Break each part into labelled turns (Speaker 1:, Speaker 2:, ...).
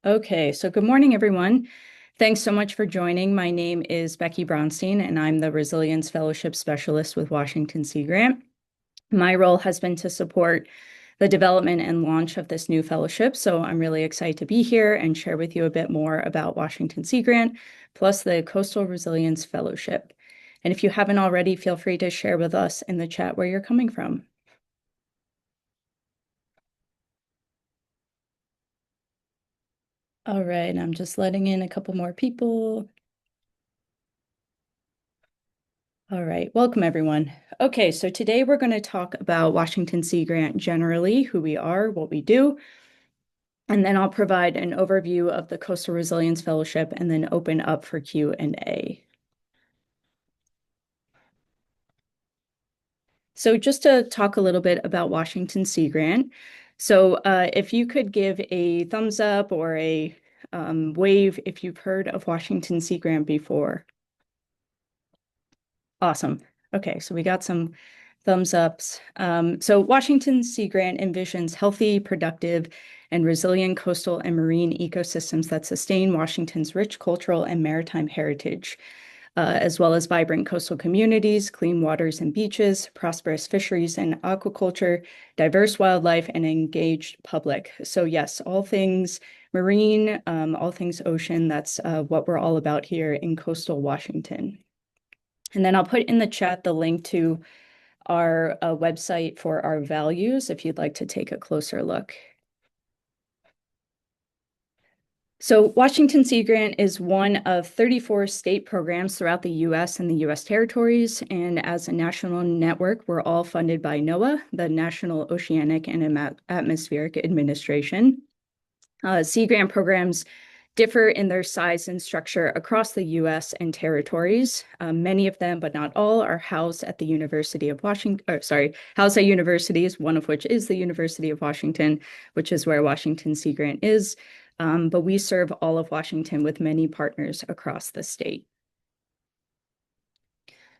Speaker 1: Okay, so good morning, everyone. Thanks so much for joining. My name is Becky Bronstein, and I'm the Resilience Fellowship Specialist with Washington Sea Grant. My role has been to support the development and launch of this new fellowship, so I'm really excited to be here and share with you a bit more about Washington Sea Grant, plus the Coastal Resilience Fellowship. And if you haven't already, feel free to share with us in the chat where you're coming from. All right, I'm just letting in a couple more people. All right, welcome everyone. Okay, so today we're going to talk about Washington Sea Grant generally, who we are, what we do, and then I'll provide an overview of the Coastal Resilience Fellowship and then open up for Q&A. So just to talk a little bit about Washington Sea Grant. So if you could give a thumbs up or a wave if you've heard of Washington Sea Grant before. Awesome. Okay, so we got some thumbs ups. So Washington Sea Grant envisions healthy, productive, and resilient coastal and marine ecosystems that sustain Washington's rich cultural and maritime heritage, as well as vibrant coastal communities, clean waters and beaches, prosperous fisheries and aquaculture, diverse wildlife, and engaged public. So yes, all things marine, all things ocean, that's what we're all about here in coastal Washington. And then I'll put in the chat the link to our website for our values if you'd like to take a closer look. So Washington Sea Grant is one of 34 state programs throughout the U.S. and the U.S. territories. And as a national network, we're all funded by NOAA, the National Oceanic and Atmospheric Administration. Sea Grant programs differ in their size and structure across the U.S. and territories. Many of them, but not all, are housed at the University of Washington, housed at universities, one of which is the University of Washington, which is where Washington Sea Grant is. But we serve all of Washington with many partners across the state.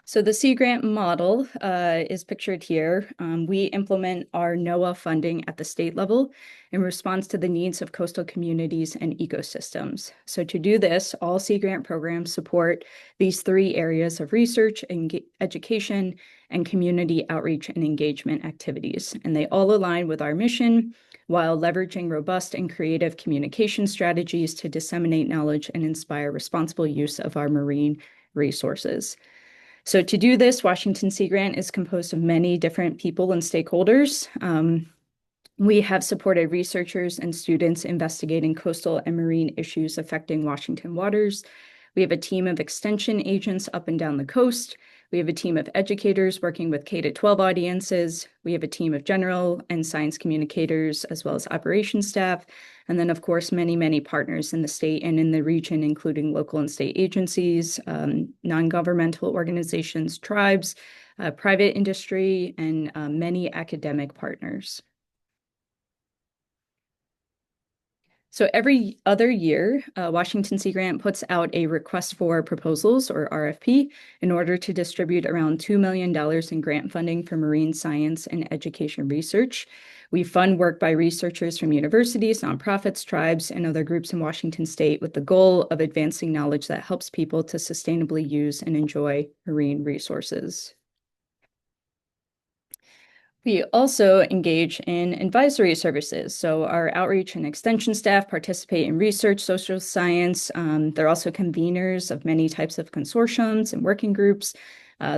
Speaker 1: So the Sea Grant model is pictured here. We implement our NOAA funding at the state level in response to the needs of coastal communities and ecosystems. So to do this, all Sea Grant programs support these three areas of research, education, and community outreach and engagement activities. And they all align with our mission while leveraging robust and creative communication strategies to disseminate knowledge and inspire responsible use of our marine resources. So to do this, Washington Sea Grant is composed of many different people and stakeholders. We have supported researchers and students investigating coastal and marine issues affecting Washington waters. We have a team of extension agents up and down the coast. We have a team of educators working with K-12 audiences. We have a team of general and science communicators, as well as operations staff. And then, of course, many, many partners in the state and in the region, including local and state agencies, non-governmental organizations, tribes, private industry, and many academic partners. So every other year, Washington Sea Grant puts out a request for proposals, or RFP, in order to distribute around $2 million in grant funding for marine science and education research. We fund work by researchers from universities, nonprofits, tribes, and other groups in Washington state with the goal of advancing knowledge that helps people to sustainably use and enjoy marine resources. We also engage in advisory services. So our outreach and extension staff participate in research, social science. They're also conveners of many types of consortiums and working groups.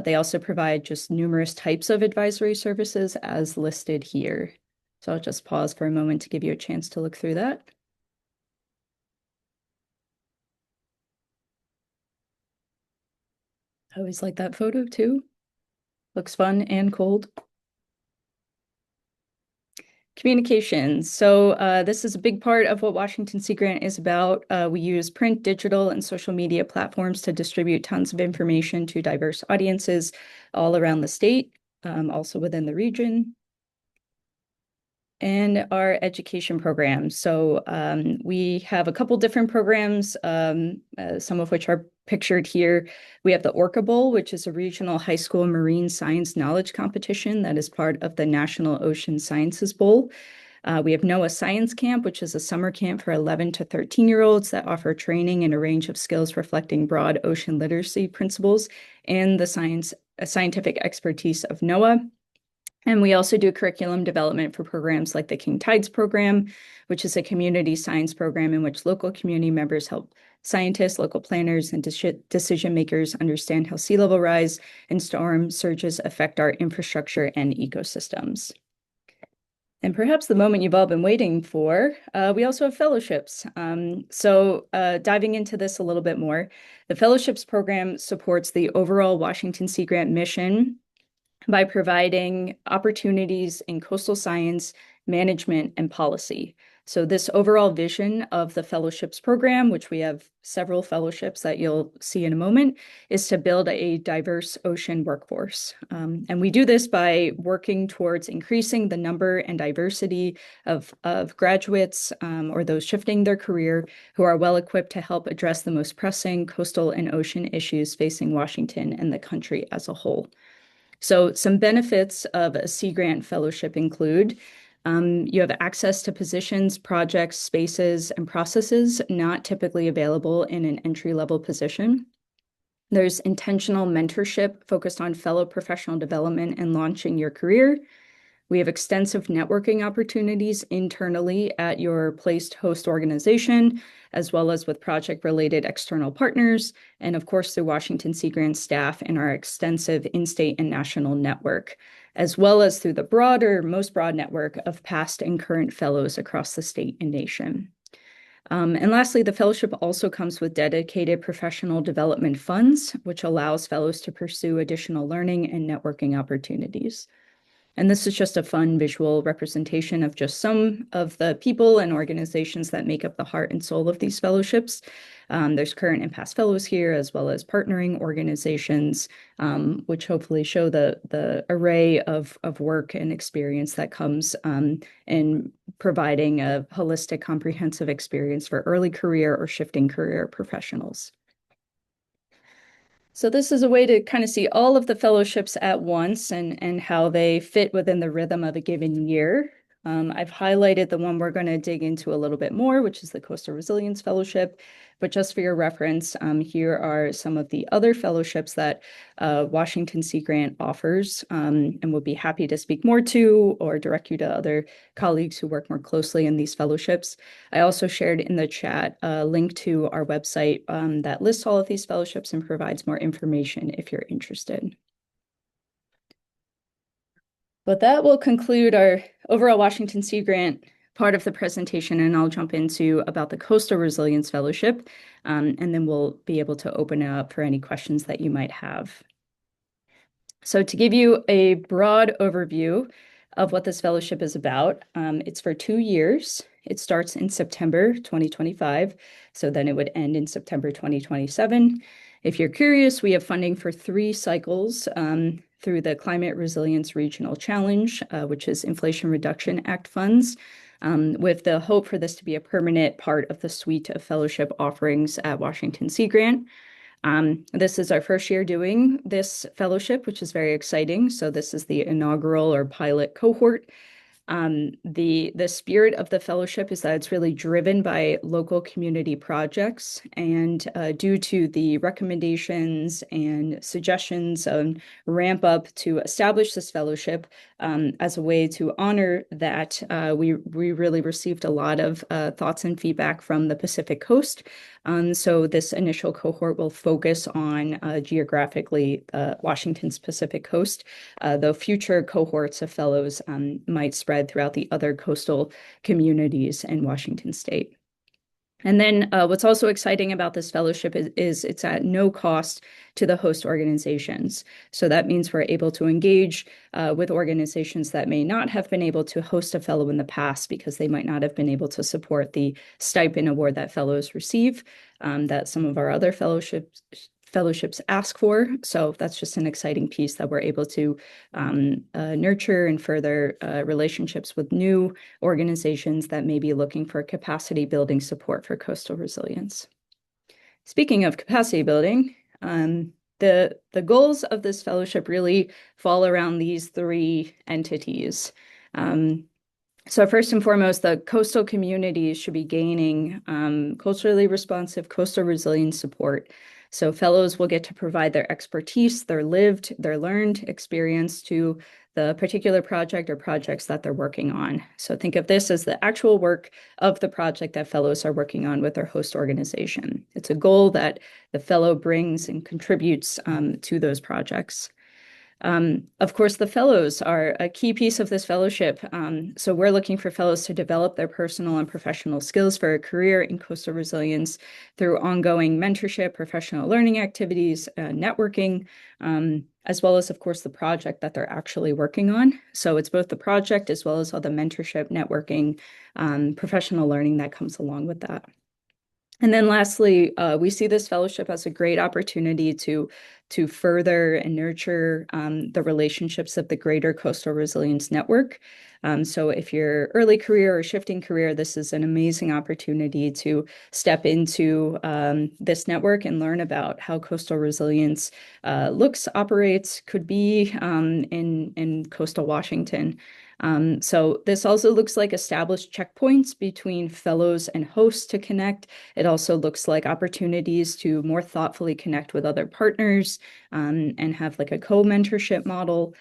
Speaker 1: They also provide just numerous types of advisory services as listed here. So I'll just pause for a moment to give you a chance to look through that. I always like that photo too. Looks fun and cold. Communications. So this is a big part of what Washington Sea Grant is about. We use print, digital, and social media platforms to distribute tons of information to diverse audiences all around the state, also within the region. And our education programs. So we have a couple different programs, some of which are pictured here. We have the Orca Bowl, which is a regional high school marine science knowledge competition that is part of the National Ocean Sciences Bowl. We have NOAA Science Camp, which is a summer camp for 11 to 13-year-olds that offer training in a range of skills reflecting broad ocean literacy principles and the scientific expertise of NOAA. And we also do curriculum development for programs like the King Tides program, which is a community science program in which local community members help scientists, local planners, and decision makers understand how sea level rise and storm surges affect our infrastructure and ecosystems. And perhaps the moment you've all been waiting for, we also have fellowships. Diving into this a little bit more, the fellowships program supports the overall Washington Sea Grant mission by providing opportunities in coastal science, management, and policy. So this overall vision of the fellowships program, which we have several fellowships that you'll see in a moment, is to build a diverse ocean workforce. And we do this by working towards increasing the number and diversity of graduates or those shifting their career who are well equipped to help address the most pressing coastal and ocean issues facing Washington and the country as a whole. So some benefits of a Sea Grant fellowship include you have access to positions, projects, spaces, and processes not typically available in an entry-level position. There's intentional mentorship focused on fellow professional development and launching your career. We have extensive networking opportunities internally at your placed host organization, as well as with project-related external partners, and of course, through Washington Sea Grant staff and our extensive in-state and national network, as well as through the most broad network of past and current fellows across the state and nation. And lastly, the fellowship also comes with dedicated professional development funds, which allows fellows to pursue additional learning and networking opportunities. And this is just a fun visual representation of just some of the people and organizations that make up the heart and soul of these fellowships. There's current and past fellows here, as well as partnering organizations, which hopefully show the array of work and experience that comes in providing a holistic, comprehensive experience for early career or shifting career professionals. So this is a way to kind of see all of the fellowships at once and how they fit within the rhythm of a given year. I've highlighted the one we're going to dig into a little bit more, which is the Coastal Resilience Fellowship. But just for your reference, here are some of the other fellowships that Washington Sea Grant offers, and we'll be happy to speak more to or direct you to other colleagues who work more closely in these fellowships. I also shared in the chat a link to our website that lists all of these fellowships and provides more information if you're interested. But that will conclude our overall Washington Sea Grant part of the presentation, and I'll jump into about the Coastal Resilience Fellowship, and then we'll be able to open it up for any questions that you might have. So to give you a broad overview of what this fellowship is about, it's for 2 years. It starts in September 2025, so then it would end in September 2027. If you're curious, we have funding for 3 cycles through the Climate Resilience Regional Challenge, which is Inflation Reduction Act funds, with the hope for this to be a permanent part of the suite of fellowship offerings at Washington Sea Grant. This is our first year doing this fellowship, which is very exciting. So this is the inaugural or pilot cohort. The spirit of the fellowship is that it's really driven by local community projects, and due to the recommendations and suggestions on ramp up to establish this fellowship as a way to honor that, we really received a lot of thoughts and feedback from the Pacific Coast. So this initial cohort will focus on geographically Washington's Pacific Coast, though future cohorts of fellows might spread throughout the other coastal communities in Washington state. And then what's also exciting about this fellowship is it's at no cost to the host organizations. So that means we're able to engage with organizations that may not have been able to host a fellow in the past because they might not have been able to support the stipend award that fellows receive that some of our other fellowships ask for. So that's just an exciting piece that we're able to nurture and further relationships with new organizations that may be looking for capacity building support for coastal resilience. Speaking of capacity building, the goals of this fellowship really fall around these 3 entities. So first and foremost, the coastal communities should be gaining culturally responsive coastal resilience support. So fellows will get to provide their expertise, their lived, their learned experience to the particular project or projects that they're working on. So think of this as the actual work of the project that fellows are working on with their host organization. It's a goal that the fellow brings and contributes to those projects. Of course, the fellows are a key piece of this fellowship. So we're looking for fellows to develop their personal and professional skills for a career in coastal resilience through ongoing mentorship, professional learning activities, networking, as well as, of course, the project that they're actually working on. So it's both the project as well as all the mentorship, networking, professional learning that comes along with that. And then lastly, we see this fellowship as a great opportunity to further and nurture the relationships of the greater Coastal Resilience Network. So if you're early career or shifting career, this is an amazing opportunity to step into this network and learn about how coastal resilience looks, operates, could be in coastal Washington. So this also looks like established checkpoints between fellows and hosts to connect. It also looks like opportunities to more thoughtfully connect with other partners and have like a co-mentorship model.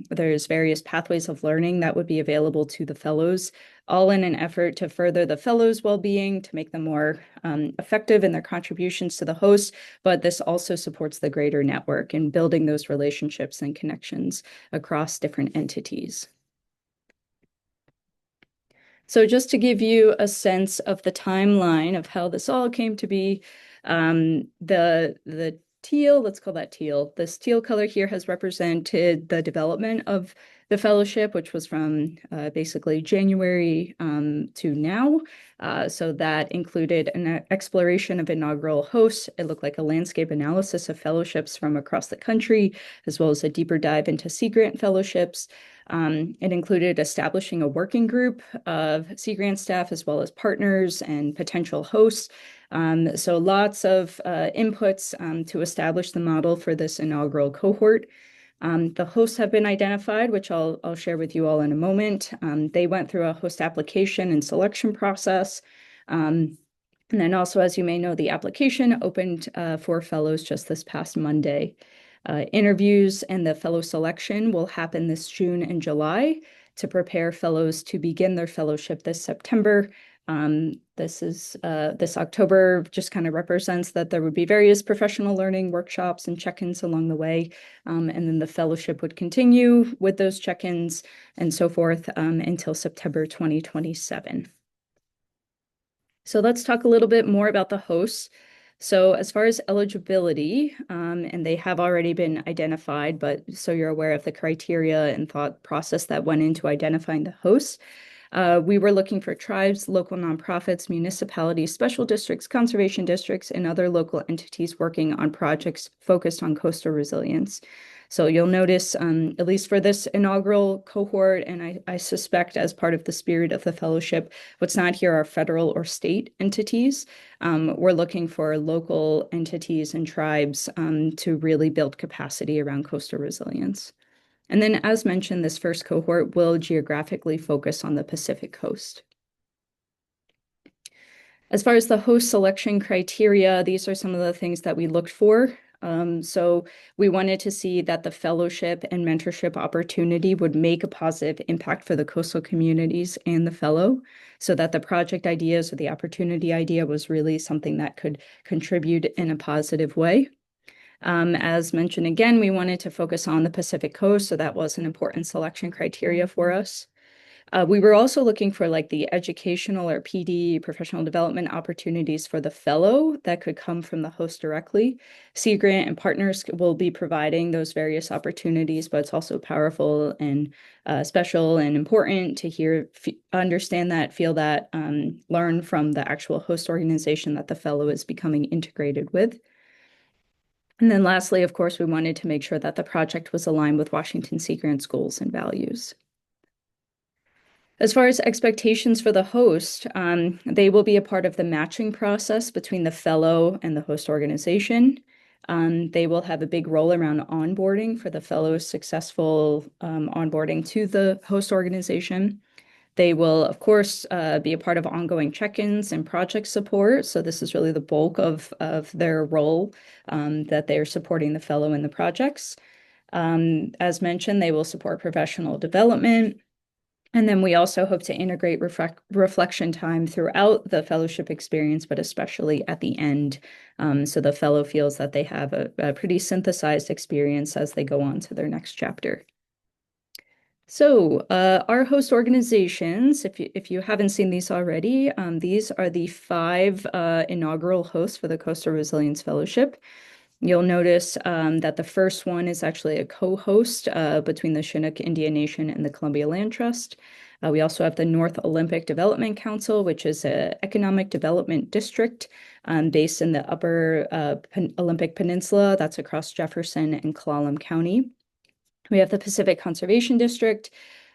Speaker 1: There's various pathways of learning that would be available to the fellows, all in an effort to further the fellows' well-being, to make them more effective in their contributions to the host. But this also supports the greater network and building those relationships and connections across different entities. So just to give you a sense of the timeline of how this all came to be, the teal, let's call that teal. This teal color here has represented the development of the fellowship, which was from basically January to now. So that included an exploration of inaugural hosts. It looked like a landscape analysis of fellowships from across the country, as well as a deeper dive into Sea Grant fellowships. It included establishing a working group of Sea Grant staff as well as partners and potential hosts. So lots of inputs to establish the model for this inaugural cohort. The hosts have been identified, which I'll share with you all in a moment. They went through a host application and selection process. And then also, as you may know, the application opened for fellows just this past Monday. Interviews and the fellow selection will happen this June and July to prepare fellows to begin their fellowship this September. This October just kind of represents that there would be various professional learning workshops and check-ins along the way. And then the fellowship would continue with those check-ins and so forth until September 2027. So let's talk a little bit more about the hosts. So as far as eligibility, and they have already been identified, but so you're aware of the criteria and thought process that went into identifying the hosts. We were looking for tribes, local nonprofits, municipalities, special districts, conservation districts, and other local entities working on projects focused on coastal resilience. So you'll notice, at least for this inaugural cohort, and I suspect as part of the spirit of the fellowship, what's not here are federal or state entities. We're looking for local entities and tribes to really build capacity around coastal resilience. And then, as mentioned, this first cohort will geographically focus on the Pacific coast. As far as the host selection criteria, these are some of the things that we looked for. So we wanted to see that the fellowship and mentorship opportunity would make a positive impact for the coastal communities and the fellow, so that the project ideas or the opportunity idea was really something that could contribute in a positive way. As mentioned again, we wanted to focus on the Pacific coast, so that was an important selection criteria for us. We were also looking for like the educational or PD, professional development opportunities for the fellow that could come from the host directly. Sea Grant and partners will be providing those various opportunities, but it's also powerful and special and important to hear, understand that, feel that, learn from the actual host organization that the fellow is becoming integrated with. And then lastly, of course, we wanted to make sure that the project was aligned with Washington Sea Grant's goals and values. As far as expectations for the host, they will be a part of the matching process between the fellow and the host organization. They will have a big role around onboarding for the fellow's successful onboarding to the host organization. They will, of course, be a part of ongoing check-ins and project support. So this is really the bulk of their role, that they're supporting the fellow in the projects. As mentioned, they will support professional development. And then we also hope to integrate reflection time throughout the fellowship experience, but especially at the end. So the fellow feels that they have a pretty synthesized experience as they go on to their next chapter. So our host organizations, if you haven't seen these already, these are the 5 inaugural hosts for the Coastal Resilience Fellowship. You'll notice that the first one is actually a co-host between the Chinook Indian Nation and the Columbia Land Trust. We also have the North Olympic Development Council, which is an economic development district based in the Upper Olympic Peninsula. That's across Jefferson and Clallam County. We have the Pacific Conservation District,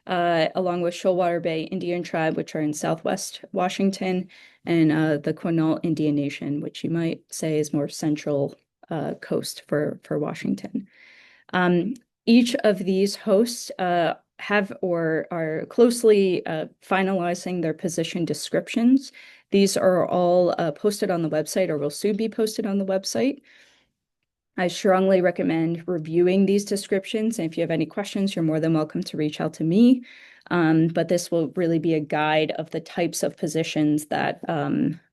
Speaker 1: along with Shoalwater Bay Indian Tribe, which are in Southwest Washington, and the Quinault Indian Nation, which you might say is more central coast for Washington. Each of these hosts have or are closely finalizing their position descriptions. These are all posted on the website or will soon be posted on the website. I strongly recommend reviewing these descriptions. And if you have any questions, you're more than welcome to reach out to me. But this will really be a guide of the types of positions that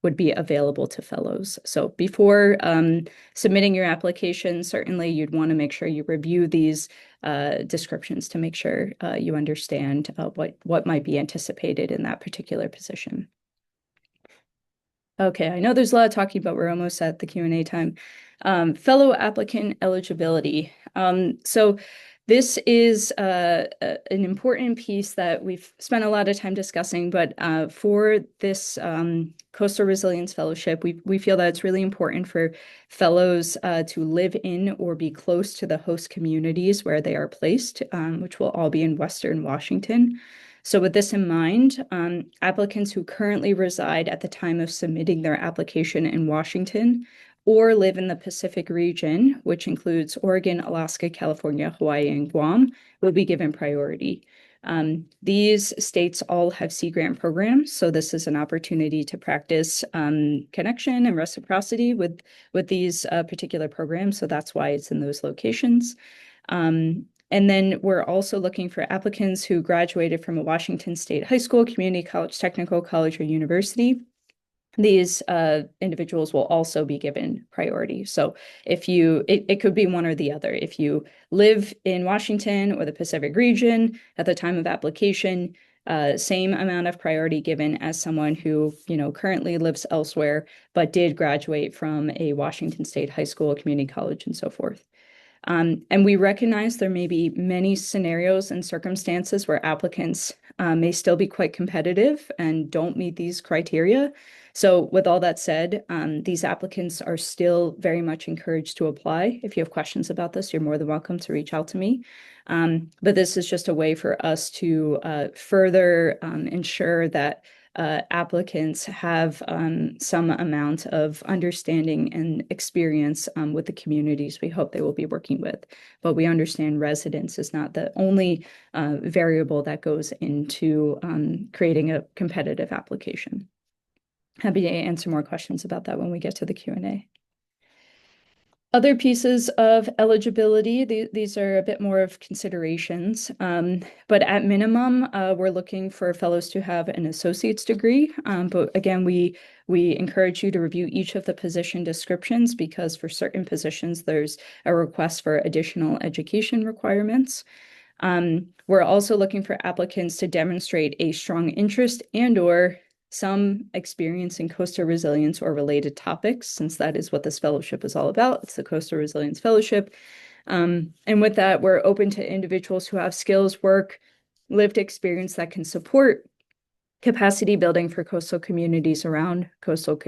Speaker 1: would be available to fellows. So before submitting your application, certainly you'd want to make sure you review these descriptions to make sure you understand what might be anticipated in that particular position. Okay, I know there's a lot of talking, but we're almost at the Q&A time. Fellow applicant eligibility. So this is an important piece that we've spent a lot of time discussing, but for this Coastal Resilience Fellowship, we feel that it's really important for fellows to live in or be close to the host communities where they are placed, which will all be in Western Washington. So with this in mind, applicants who currently reside at the time of submitting their application in Washington or live in the Pacific region, which includes Oregon, Alaska, California, Hawaii, and Guam, will be given priority. These states all have Sea Grant programs, so this is an opportunity to practice connection and reciprocity with these particular programs, so that's why it's in those locations. And then we're also looking for applicants who graduated from a Washington State high school, community college, technical college, or university. These individuals will also be given priority. So if it could be one or the other. If you live in Washington or the Pacific region at the time of application, same amount of priority given as someone who, currently lives elsewhere, but did graduate from a Washington State high school, community college, and so forth. And we recognize there may be many scenarios and circumstances where applicants may still be quite competitive and don't meet these criteria. So with all that said, these applicants are still very much encouraged to apply. If you have questions about this, you're more than welcome to reach out to me. But this is just a way for us to further ensure that applicants have some amount of understanding and experience with the communities we hope they will be working with. But we understand residence is not the only variable that goes into creating a competitive application. Happy to answer more questions about that when we get to the Q&A. Other pieces of eligibility, these are a bit more of considerations, but at minimum, we're looking for fellows to have an associate's degree. But again, we encourage you to review each of the position descriptions because for certain positions, there's a request for additional education requirements. We're also looking for applicants to demonstrate a strong interest and/or some experience in coastal resilience or related topics, since that is what this fellowship is all about. It's the Coastal Resilience Fellowship. And with that, we're open to individuals who have skills, work, lived experience that can support capacity building for coastal communities around coastal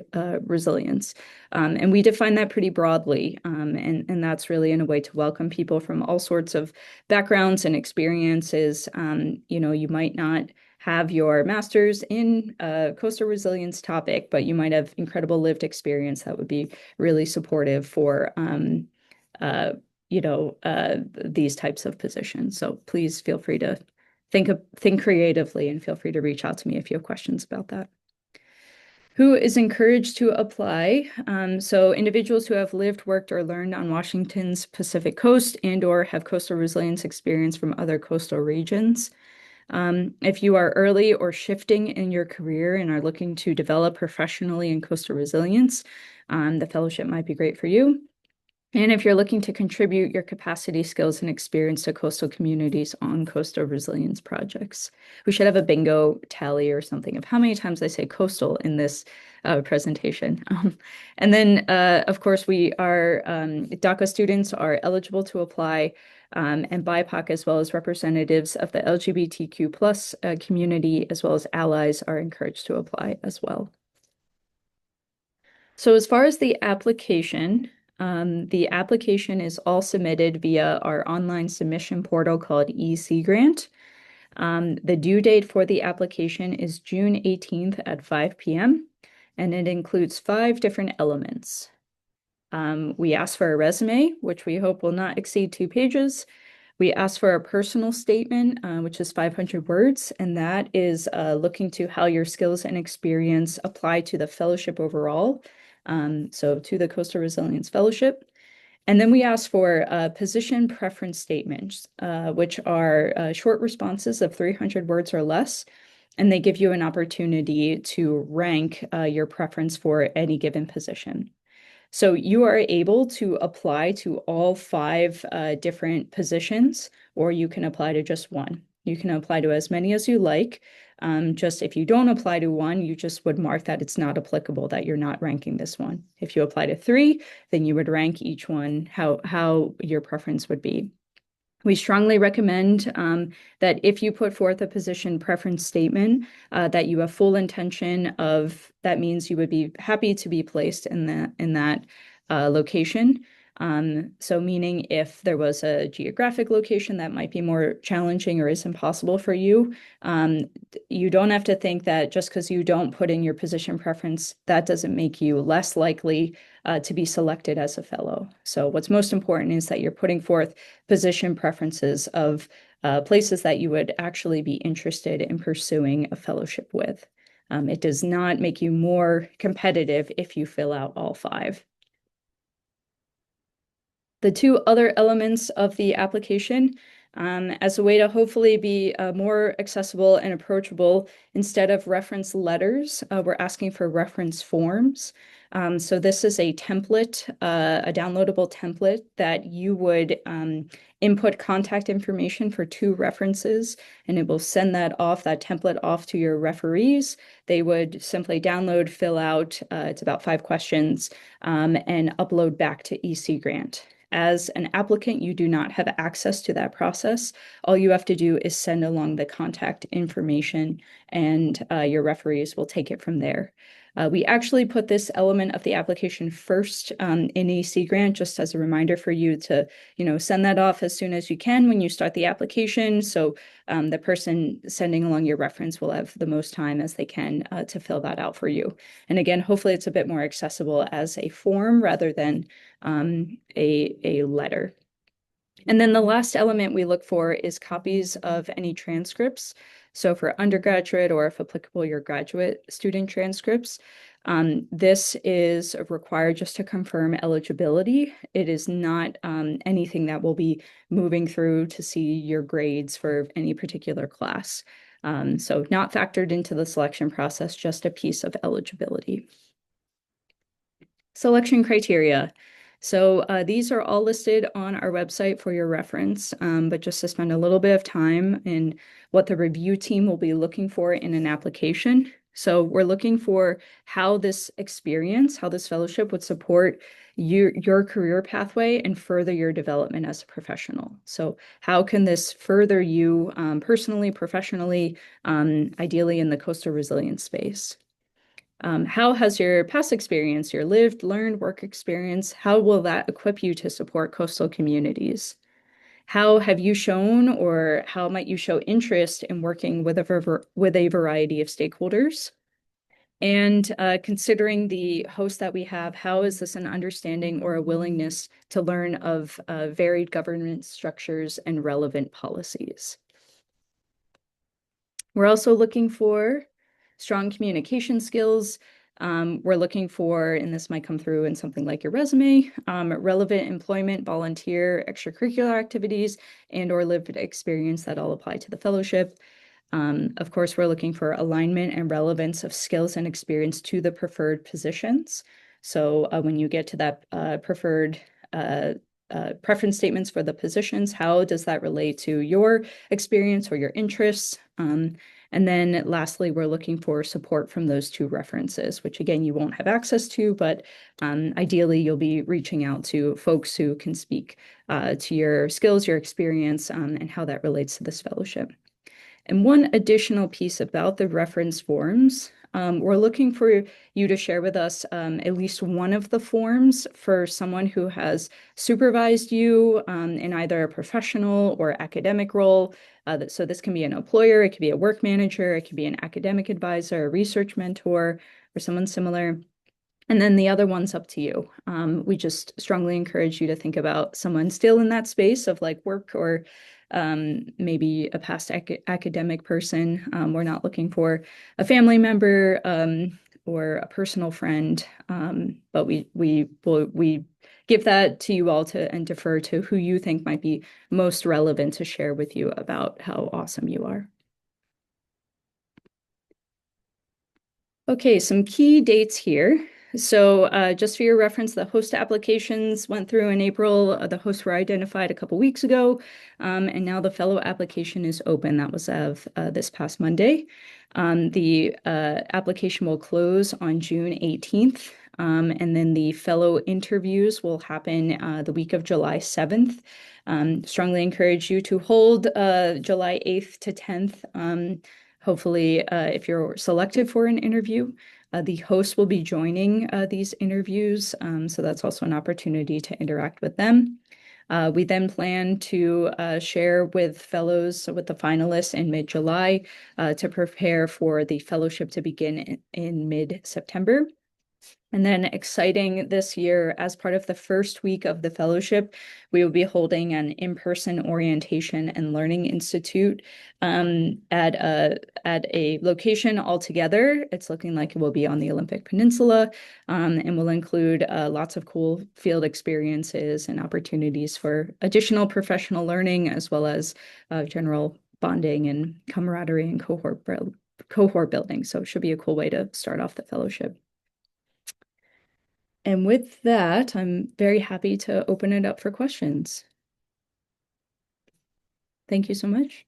Speaker 1: resilience. And we define that pretty broadly. And that's really in a way to welcome people from all sorts of backgrounds and experiences. You might not have your master's in a coastal resilience topic, but you might have incredible lived experience that would be really supportive for these types of positions. So please feel free to think creatively, and feel free to reach out to me if you have questions about that. Who is encouraged to apply? So individuals who have lived, worked, or learned on Washington's Pacific coast and/or have coastal resilience experience from other coastal regions. If you are early or shifting in your career and are looking to develop professionally in coastal resilience, the fellowship might be great for you. And if you're looking to contribute your capacity, skills, and experience to coastal communities on coastal resilience projects. We should have a bingo tally or something of how many times I say coastal in this presentation. And then, of course, DACA students are eligible to apply, and BIPOC, as well as representatives of the LGBTQ plus community, as well as allies, are encouraged to apply as well. So as far as the application is all submitted via our online submission portal called EC Grant. The due date for the application is June 18th at 5 p.m., and it includes 5 different elements. We ask for a resume, which we hope will not exceed 2 pages. We ask for a personal statement, which is 500 words, and that is looking to how your skills and experience apply to the fellowship overall, so to the Coastal Resilience Fellowship. And then we ask for position preference statements, which are short responses of 300 words or less, and they give you an opportunity to rank your preference for any given position. So you are able to apply to all 5 different positions, or you can apply to just one. You can apply to as many as you like. Just if you don't apply to one, you just would mark that it's not applicable, that you're not ranking this one. If you apply to 3, then you would rank each one how your preference would be. We strongly recommend that if you put forth a position preference statement, that you have full intention of, that means you would be happy to be placed in that location. So meaning if there was a geographic location that might be more challenging or is impossible for you, you don't have to think that just because you don't put in your position preference, that doesn't make you less likely to be selected as a fellow. So what's most important is that you're putting forth position preferences of places that you would actually be interested in pursuing a fellowship with. It does not make you more competitive if you fill out all 5. The 2 other elements of the application, as a way to hopefully be more accessible and approachable, instead of reference letters, we're asking for reference forms. So this is a template, a downloadable template that you would input contact information for 2 references, and it will send that template off to your referees. They would simply download, fill out, it's about 5 questions, and upload back to EC Grant. As an applicant, you do not have access to that process. All you have to do is send along the contact information, and your referees will take it from there. We actually put this element of the application first in EC Grant, just as a reminder for you to, send that off as soon as you can when you start the application. So the person sending along your reference will have the most time as they can to fill that out for you. And again, hopefully it's a bit more accessible as a form rather than a letter. And then the last element we look for is copies of any transcripts. So for undergraduate, or if applicable, your graduate student transcripts. This is required just to confirm eligibility. It is not anything that will be moving through to see your grades for any particular class. So not factored into the selection process, just a piece of eligibility. Selection criteria. So these are all listed on our website for your reference, but just to spend a little bit of time in what the review team will be looking for in an application. So we're looking for how this fellowship would support your career pathway and further your development as a professional. So how can this further you personally, professionally, ideally in the coastal resilience space? How has your past experience, your lived, learned, work experience, how will that equip you to support coastal communities? How have you shown, or how might you show interest in working with a variety of stakeholders? And considering the host that we have, how is this an understanding or a willingness to learn of varied governance structures and relevant policies? We're also looking for strong communication skills. We're looking for, and this might come through in something like your resume, relevant employment, volunteer, extracurricular activities, and/or lived experience that all apply to the fellowship. Of course, we're looking for alignment and relevance of skills and experience to the preferred positions. So when you get to that preferred preference statements for the positions, how does that relate to your experience or your interests? And then lastly, we're looking for support from those two references, which again, you won't have access to, but ideally you'll be reaching out to folks who can speak to your skills, your experience, and how that relates to this fellowship. And one additional piece about the reference forms, we're looking for you to share with us at least one of the forms for someone who has supervised you in either a professional or academic role. So this can be an employer, it could be a work manager, it could be an academic advisor, a research mentor, or someone similar. And then the other one's up to you. We just strongly encourage you to think about someone still in that space of like work or maybe a past academic person. We're not looking for a family member or a personal friend, but we give that to you all to and defer to who you think might be most relevant to share with you about how awesome you are. Okay, some key dates here. So just for your reference, the host applications went through in April. The hosts were identified a couple weeks ago, and now the fellow application is open. That was of this past Monday. The application will close on June 18th, and then the fellow interviews will happen the week of July 7th. Strongly encourage you to hold July 8th to 10th. Hopefully, if you're selected for an interview, the host will be joining these interviews, so that's also an opportunity to interact with them. We then plan to share with fellows, with the finalists in mid-July to prepare for the fellowship to begin in mid-September. And then exciting this year, as part of the first week of the fellowship, we will be holding an in-person orientation and learning institute at a location altogether. It's looking like it will be on the Olympic Peninsula and will include lots of cool field experiences and opportunities for additional professional learning, as well as general bonding and camaraderie and cohort building. So it should be a cool way to start off the fellowship. And with that, I'm very happy to open it up for questions. Thank you so much.